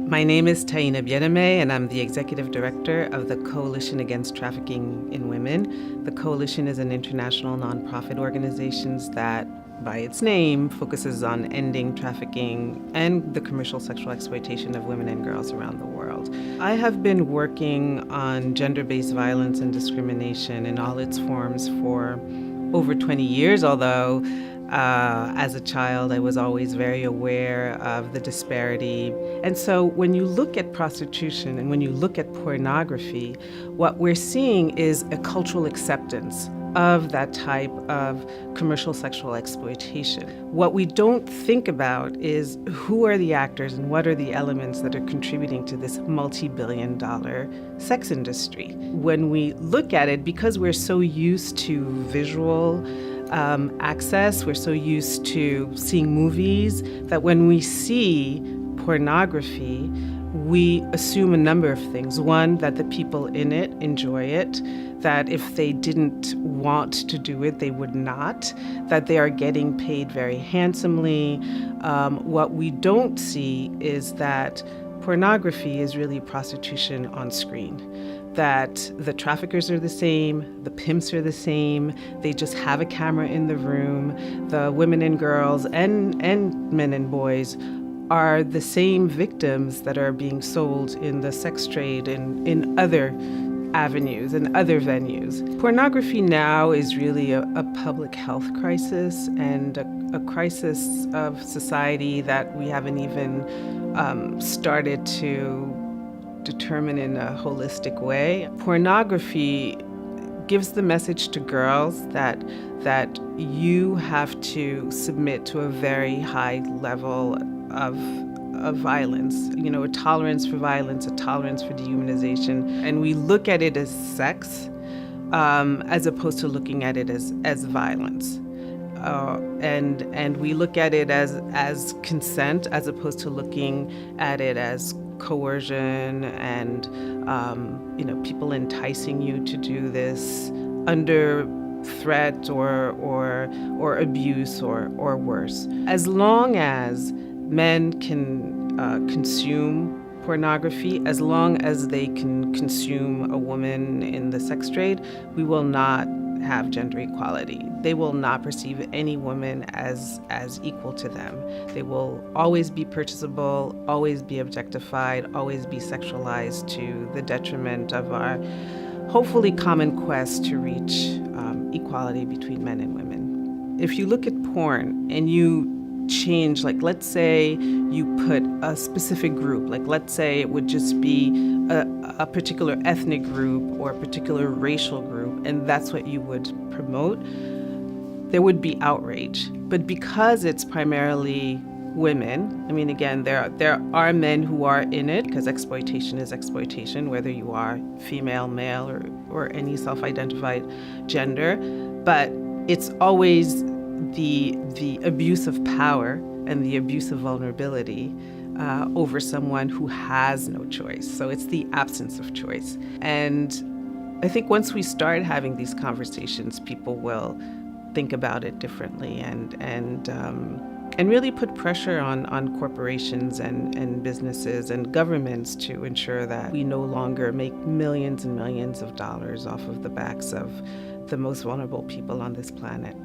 My name is Taina, and I'm the Executive Director of the Coalition Against Trafficking in Women. The Coalition is an international nonprofit organization that, by its name, focuses on ending trafficking and the commercial sexual exploitation of women and girls around the world. I have been working on gender-based violence and discrimination in all its forms for over 20 years, although as a child, I was always very aware of the disparity. And so when you look at prostitution and when you look at pornography, what we're seeing is a cultural acceptance of that type of commercial sexual exploitation. What we don't think about is who are the actors and what are the elements that are contributing to this multi-billion-dollar sex industry. When we look at it, because we're so used to visual access, we're so used to seeing movies, that when we see pornography, we assume a number of things. One, that the people in it enjoy it, that if they didn't want to do it, they would not, that they are getting paid very handsomely. What we don't see is that pornography is really prostitution on screen, that the traffickers are the same, the pimps are the same, they just have a camera in the room. The women and girls and men and boys are the same victims that are being sold in the sex trade and in other avenues and other venues. Pornography now is really a public health crisis and a crisis of society that we haven't even started to determine in a holistic way. Pornography gives the message to girls that you have to submit to a very high level of violence, a tolerance for violence, a tolerance for dehumanization. And we look at it as sex as opposed to looking at it as violence. And we look at it as consent as opposed to looking at it as coercion and people enticing you to do this under threat or abuse or worse. As long as men can consume pornography, as long as they can consume a woman in the sex trade, we will not have gender equality. They will not perceive any woman as equal to them. They will always be purchasable, always be objectified, always be sexualized to the detriment of our hopefully common quest to reach equality between men and women. If you look at porn and you change, like let's say you put a specific group, like let's say it would just be a particular ethnic group or a particular racial group, and that's what you would promote, there would be outrage. But because it's primarily women, I mean, again, there are men who are in it, because exploitation is exploitation, whether you are female, male, or any self-identified gender, but it's always the abuse of power and the abuse of vulnerability over someone who has no choice. So it's the absence of choice. And I think once we start having these conversations, people will think about it differently and really put pressure on corporations and businesses and governments to ensure that we no longer make millions and millions of dollars off of the backs of the most vulnerable people on this planet.